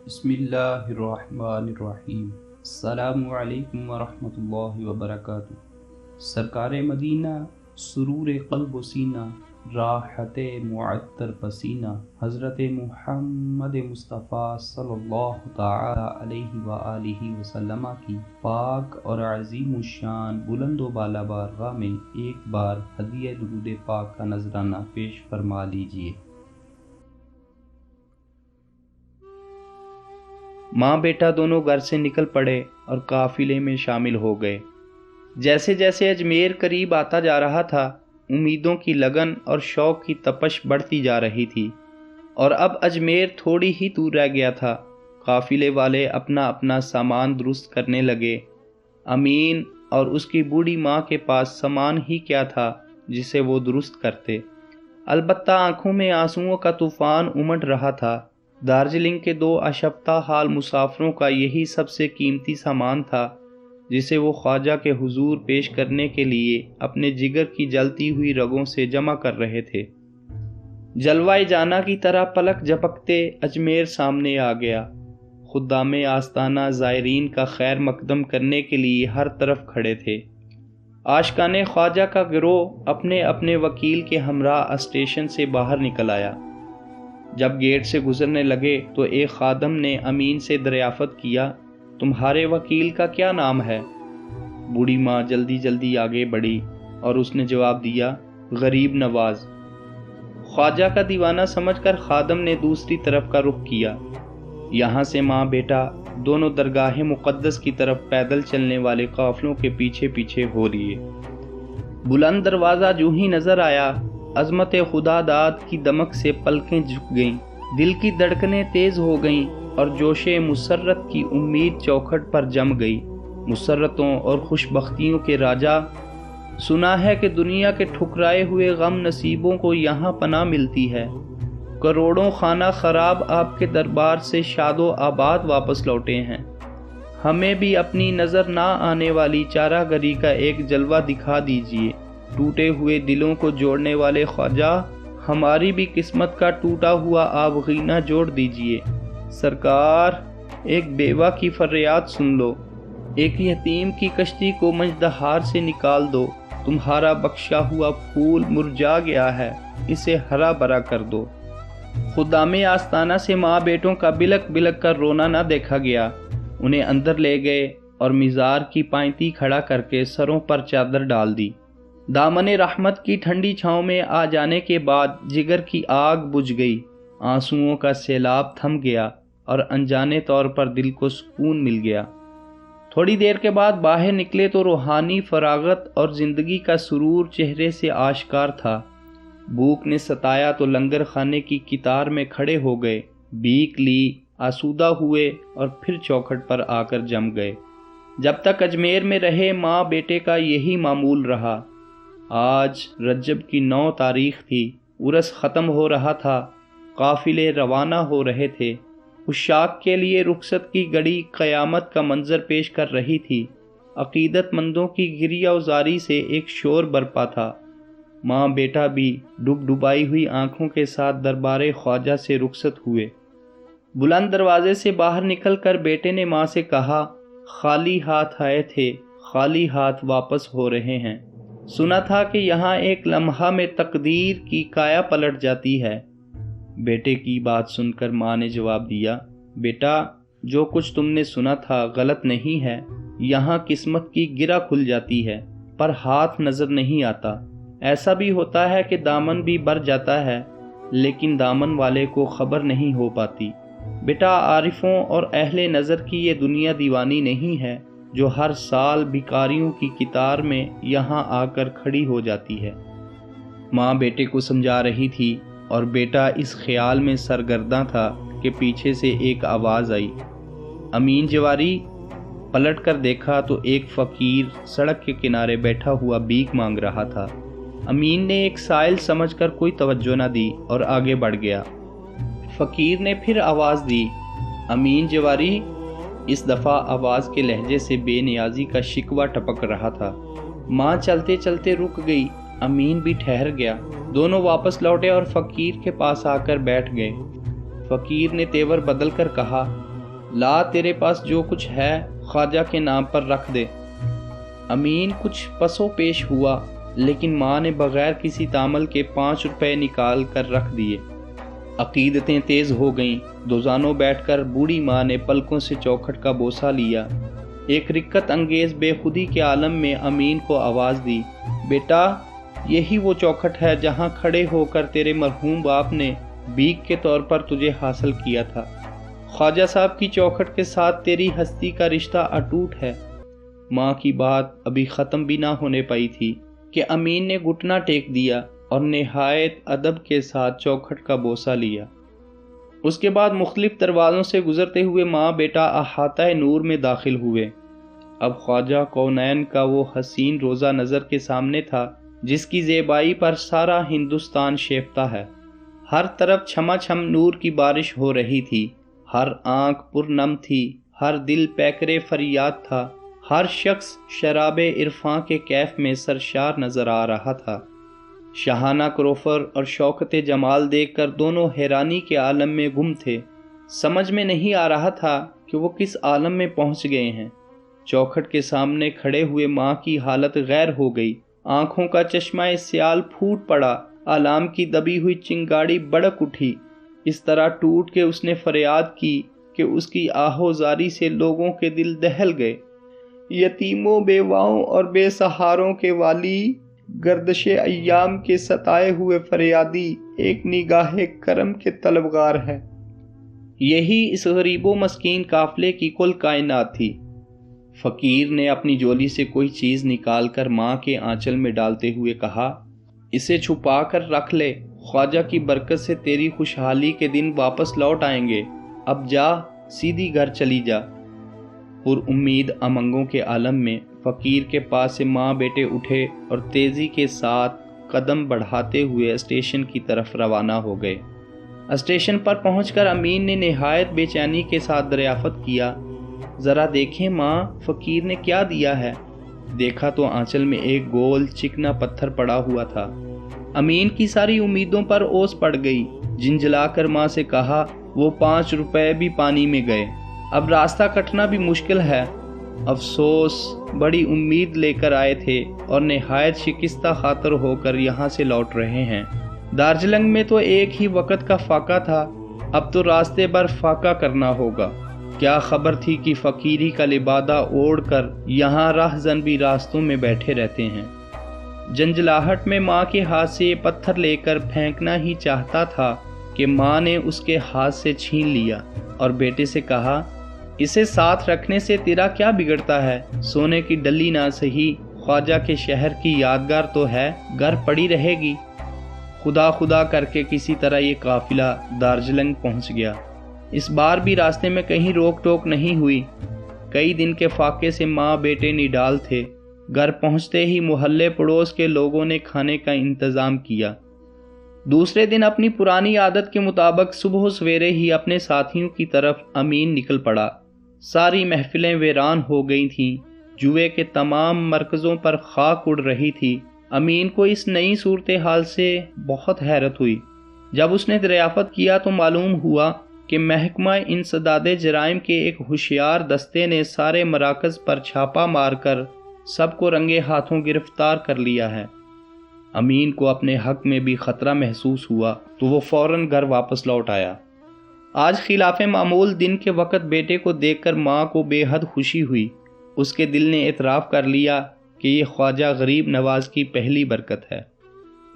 بسم اللہ الرحمن الرحیم۔ السلام علیکم ورحمۃ اللہ وبرکاتہ۔ سرکار مدینہ، سرور قلب و سینہ، راحت معطر پسینہ، حضرت محمد مصطفیٰ صلی اللہ تعالی علیہ وآلہ وسلم کی پاک اور عظیم الشان بلند و بالا بارگاہ میں ایک بار ہدیہ درود پاک کا نذرانہ پیش فرما لیجیے۔ ماں بیٹا دونوں گھر سے نکل پڑے اور قافلے میں شامل ہو گئے۔ جیسے جیسے اجمیر قریب آتا جا رہا تھا، امیدوں کی لگن اور شوق کی تپش بڑھتی جا رہی تھی، اور اب اجمیر تھوڑی ہی دور رہ گیا تھا۔ قافلے والے اپنا اپنا سامان درست کرنے لگے۔ امین اور اس کی بوڑھی ماں کے پاس سامان ہی کیا تھا جسے وہ درست کرتے، البتہ آنکھوں میں آنسوؤں کا طوفان امڈ رہا تھا۔ دارجلنگ کے 2 اشفتہ حال مسافروں کا یہی سب سے قیمتی سامان تھا جسے وہ خواجہ کے حضور پیش کرنے کے لیے اپنے جگر کی جلتی ہوئی رگوں سے جمع کر رہے تھے۔ جلوہ جانا کی طرح پلک جھپکتے اجمیر سامنے آ گیا۔ خدام آستانہ زائرین کا خیر مقدم کرنے کے لیے ہر طرف کھڑے تھے۔ عاشقان خواجہ کا گروہ اپنے اپنے وکیل کے ہمراہ اسٹیشن سے باہر نکل آیا۔ جب گیٹ سے گزرنے لگے تو ایک خادم نے امین سے دریافت کیا، تمہارے وکیل کا کیا نام ہے؟ بوڑھی ماں جلدی جلدی آگے بڑھی اور اس نے جواب دیا، غریب نواز۔ خواجہ کا دیوانہ سمجھ کر خادم نے دوسری طرف کا رخ کیا۔ یہاں سے ماں بیٹا دونوں درگاہ مقدس کی طرف پیدل چلنے والے قافلوں کے پیچھے پیچھے ہو لیے۔ بلند دروازہ جو ہی نظر آیا، عظمت خدا داد کی دمک سے پلکیں جھک گئیں، دل کی دھڑکنیں تیز ہو گئیں اور جوش مسرت کی امید چوکھٹ پر جم گئی۔ مسرتوں اور خوش بختیوں کے راجا، سنا ہے کہ دنیا کے ٹھکرائے ہوئے غم نصیبوں کو یہاں پناہ ملتی ہے۔ کروڑوں خانہ خراب آپ کے دربار سے شاد و آباد واپس لوٹے ہیں۔ ہمیں بھی اپنی نظر نہ آنے والی چارہ گری کا ایک جلوہ دکھا دیجیے۔ ٹوٹے ہوئے دلوں کو جوڑنے والے خواجہ، ہماری بھی قسمت کا ٹوٹا ہوا آبغینہ جوڑ دیجیے۔ سرکار، ایک بیوہ کی فریاد سن لو، ایک یتیم کی کشتی کو مجدہار سے نکال دو۔ تمہارا بخشا ہوا پھول مرجھا گیا ہے، اسے ہرا بھرا کر دو۔ خدام آستانہ سے ماں بیٹوں کا بلک بلک کر رونا نہ دیکھا گیا۔ انہیں اندر لے گئے اور مزار کی پائنتی کھڑا کر کے سروں پر چادر ڈال دی۔ دامن رحمت کی ٹھنڈی چھاؤں میں آ جانے کے بعد جگر کی آگ بجھ گئی، آنسوؤں کا سیلاب تھم گیا اور انجانے طور پر دل کو سکون مل گیا۔ تھوڑی دیر کے بعد باہر نکلے تو روحانی فراغت اور زندگی کا سرور چہرے سے آشکار تھا۔ بھوک نے ستایا تو لنگر خانے کی کتار میں کھڑے ہو گئے، بھیک لی، آسودہ ہوئے اور پھر چوکھٹ پر آ کر جم گئے۔ جب تک اجمیر میں رہے ماں بیٹے کا یہی معمول رہا۔ آج رجب کی 9 تاریخ تھی، عرس ختم ہو رہا تھا، قافلے روانہ ہو رہے تھے۔ عشاق کے لیے رخصت کی گھڑی قیامت کا منظر پیش کر رہی تھی۔ عقیدت مندوں کی گریہ وزاری سے ایک شور برپا تھا۔ ماں بیٹا بھی ڈب ڈبائی ہوئی آنکھوں کے ساتھ دربار خواجہ سے رخصت ہوئے۔ بلند دروازے سے باہر نکل کر بیٹے نے ماں سے کہا، خالی ہاتھ آئے تھے، خالی ہاتھ واپس ہو رہے ہیں۔ سنا تھا کہ یہاں ایک لمحہ میں تقدیر کی کایا پلٹ جاتی ہے۔ بیٹے کی بات سن کر ماں نے جواب دیا، بیٹا جو کچھ تم نے سنا تھا غلط نہیں ہے۔ یہاں قسمت کی گرہ کھل جاتی ہے پر ہاتھ نظر نہیں آتا۔ ایسا بھی ہوتا ہے کہ دامن بھی بھر جاتا ہے لیکن دامن والے کو خبر نہیں ہو پاتی۔ بیٹا عارفوں اور اہل نظر کی یہ دنیا دیوانی نہیں ہے جو ہر سال بھکاریوں کی کتار میں یہاں آ کر کھڑی ہو جاتی ہے۔ ماں بیٹے کو سمجھا رہی تھی اور بیٹا اس خیال میں سرگرداں تھا کہ پیچھے سے ایک آواز آئی، امین جواری۔ پلٹ کر دیکھا تو ایک فقیر سڑک کے کنارے بیٹھا ہوا بھیک مانگ رہا تھا۔ امین نے ایک سائل سمجھ کر کوئی توجہ نہ دی اور آگے بڑھ گیا۔ فقیر نے پھر آواز دی، امین جواری۔ اس دفعہ آواز کے لہجے سے بے نیازی کا شکوہ ٹپک رہا تھا۔ ماں چلتے چلتے رک گئی، امین بھی ٹھہر گیا۔ دونوں واپس لوٹے اور فقیر کے پاس آ کر بیٹھ گئے۔ فقیر نے تیور بدل کر کہا، لا تیرے پاس جو کچھ ہے خواجہ کے نام پر رکھ دے۔ امین کچھ پسو پیش ہوا، لیکن ماں نے بغیر کسی تامل کے 5 روپے نکال کر رکھ دیے۔ عقیدتیں تیز ہو گئیں۔ دوزانوں بیٹھ کر بوڑھی ماں نے پلکوں سے چوکھٹ کا بوسہ لیا۔ ایک رکت انگیز بے خودی کے عالم میں امین کو آواز دی، بیٹا یہی وہ چوکھٹ ہے جہاں کھڑے ہو کر تیرے مرحوم باپ نے بھیک کے طور پر تجھے حاصل کیا تھا۔ خواجہ صاحب کی چوکھٹ کے ساتھ تیری ہستی کا رشتہ اٹوٹ ہے۔ ماں کی بات ابھی ختم بھی نہ ہونے پائی تھی کہ امین نے گھٹنا ٹیک دیا اور نہایت ادب کے ساتھ چوکھٹ کا بوسہ لیا۔ اس کے بعد مختلف دروازوں سے گزرتے ہوئے ماں بیٹا احاطہ نور میں داخل ہوئے۔ اب خواجہ کونین کا وہ حسین روزہ نظر کے سامنے تھا جس کی زیبائی پر سارا ہندوستان شیفتہ ہے۔ ہر طرف چھما چھم نور کی بارش ہو رہی تھی، ہر آنکھ پرنم تھی، ہر دل پیکرے فریاد تھا، ہر شخص شراب عرفاں کے کیف میں سرشار نظر آ رہا تھا۔ شاہانہ کروفر اور شوکت جمال دیکھ کر دونوں حیرانی کے عالم میں گم تھے۔ سمجھ میں نہیں آ رہا تھا کہ وہ کس عالم میں پہنچ گئے ہیں۔ چوکھٹ کے سامنے کھڑے ہوئے ماں کی حالت غیر ہو گئی۔ آنکھوں کا چشمہ سیال پھوٹ پڑا، آلام کی دبی ہوئی چنگاڑی بڑک اٹھی۔ اس طرح ٹوٹ کے اس نے فریاد کی کہ اس کی آہو زاری سے لوگوں کے دل دہل گئے۔ یتیموں، بیواؤں اور بے سہاروں کے والی، گردش ایام کے ستائے ہوئے فریادی، ایک نگاہ کرم کے طلبگار ہے۔ یہی اس غریب و مسکین قافلے کی کل کائنات تھی۔ فقیر نے اپنی جولی سے کوئی چیز نکال کر ماں کے آنچل میں ڈالتے ہوئے کہا، اسے چھپا کر رکھ لے، خواجہ کی برکت سے تیری خوشحالی کے دن واپس لوٹ آئیں گے۔ اب جا، سیدھی گھر چلی جا۔ پر امید امنگوں کے عالم میں فقیر کے پاس سے ماں بیٹے اٹھے اور تیزی کے ساتھ قدم بڑھاتے ہوئے اسٹیشن کی طرف روانہ ہو گئے۔ اسٹیشن پر پہنچ کر امین نے نہایت بے چینی کے ساتھ دریافت کیا، ذرا دیکھیں ماں فقیر نے کیا دیا ہے۔ دیکھا تو آنچل میں ایک گول چکنا پتھر پڑا ہوا تھا۔ امین کی ساری امیدوں پر اوس پڑ گئی۔ جھنجھلا کر ماں سے کہا، وہ 5 روپے بھی پانی میں گئے، اب راستہ کٹنا بھی مشکل ہے۔ افسوس، بڑی امید لے کر آئے تھے اور نہایت شکستہ خاطر ہو کر یہاں سے لوٹ رہے ہیں۔ دارجلنگ میں تو ایک ہی وقت کا فاقہ تھا، اب تو راستے بھر فاقہ کرنا ہوگا۔ کیا خبر تھی کہ فقیری کا لبادہ اوڑھ کر یہاں راہزن بھی راستوں میں بیٹھے رہتے ہیں۔ جنجلاہٹ میں ماں کے ہاتھ سے یہ پتھر لے کر پھینکنا ہی چاہتا تھا کہ ماں نے اس کے ہاتھ سے چھین لیا اور بیٹے سے کہا، اسے ساتھ رکھنے سے تیرا کیا بگڑتا ہے؟ سونے کی ڈلی نہ سہی، خواجہ کے شہر کی یادگار تو ہے، گھر پڑی رہے گی۔ خدا خدا کر کے کسی طرح یہ قافلہ دارجلنگ پہنچ گیا۔ اس بار بھی راستے میں کہیں روک ٹوک نہیں ہوئی۔ کئی دن کے فاقے سے ماں بیٹے نڈال تھے۔ گھر پہنچتے ہی محلے پڑوس کے لوگوں نے کھانے کا انتظام کیا۔ دوسرے دن اپنی پرانی عادت کے مطابق صبح و سویرے ہی اپنے ساتھیوں کی طرف امین نکل پڑا۔ ساری محفلیں ویران ہو گئی تھیں، جوئے کے تمام مرکزوں پر خاک اڑ رہی تھی۔ امین کو اس نئی صورتحال سے بہت حیرت ہوئی۔ جب اس نے دریافت کیا تو معلوم ہوا کہ محکمہ انسداد جرائم کے ایک ہوشیار دستے نے سارے مراکز پر چھاپا مار کر سب کو رنگے ہاتھوں گرفتار کر لیا ہے۔ امین کو اپنے حق میں بھی خطرہ محسوس ہوا تو وہ فوراً گھر واپس لوٹ آیا۔ آج خلاف معمول دن کے وقت بیٹے کو دیکھ کر ماں کو بے حد خوشی ہوئی۔ اس کے دل نے اعتراف کر لیا کہ یہ خواجہ غریب نواز کی پہلی برکت ہے۔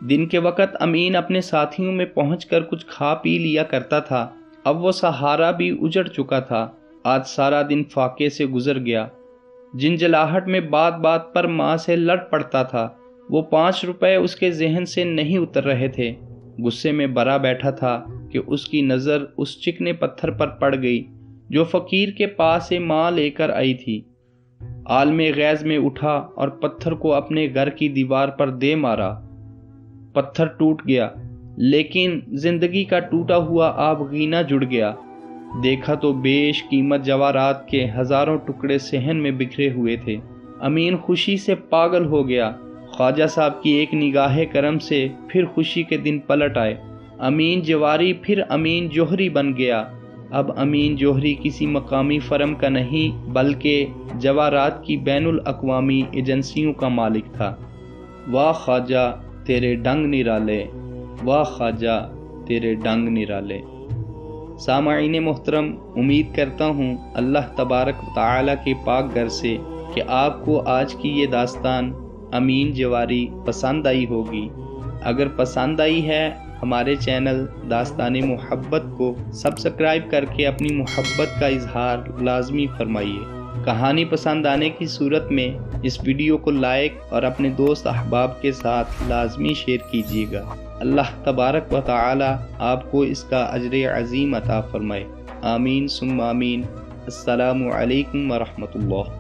دن کے وقت امین اپنے ساتھیوں میں پہنچ کر کچھ کھا پی لیا کرتا تھا۔ اب وہ سہارا بھی اجڑ چکا تھا۔ آج سارا دن فاقے سے گزر گیا۔ جنجلاہٹ میں بات بات پر ماں سے لڑ پڑتا تھا۔ وہ 5 روپے اس کے ذہن سے نہیں اتر رہے تھے۔ غصے میں برا بیٹھا تھا کہ اس کی نظر اس چکنے پتھر پر پڑ گئی جو فقیر کے پاس سے ماں لے کر آئی تھی۔ عالم غیظ میں اٹھا اور پتھر کو اپنے گھر کی دیوار پر دے مارا۔ پتھر ٹوٹ گیا، لیکن زندگی کا ٹوٹا ہوا آبگینہ جڑ گیا۔ دیکھا تو بیش قیمت جواہرات کے ہزاروں ٹکڑے صحن میں بکھرے ہوئے تھے۔ امین خوشی سے پاگل ہو گیا۔ خواجہ صاحب کی ایک نگاہ کرم سے پھر خوشی کے دن پلٹ آئے۔ امین جواری پھر امین جوہری بن گیا اب امین جوہری کسی مقامی فرم کا نہیں بلکہ جواہرات کی بین الاقوامی ایجنسیوں کا مالک تھا۔ واہ خواجہ تیرے ڈنگ نرالے، واہ خواجہ تیرے ڈنگ نرالے۔ سامعین محترم، امید کرتا ہوں اللہ تبارک و تعالیٰ کے پاک گھر سے کہ آپ کو آج کی یہ داستان امین جواری پسند آئی ہوگی۔ اگر پسند آئی ہے ہمارے چینل داستان محبت کو سبسکرائب کر کے اپنی محبت کا اظہار لازمی فرمائیے۔ کہانی پسند آنے کی صورت میں اس ویڈیو کو لائک اور اپنے دوست احباب کے ساتھ لازمی شیئر کیجیے گا۔ اللہ تبارک و تعالی آپ کو اس کا اجر عظیم عطا فرمائے۔ آمین ثم آمین۔ السلام علیکم ورحمۃ اللہ۔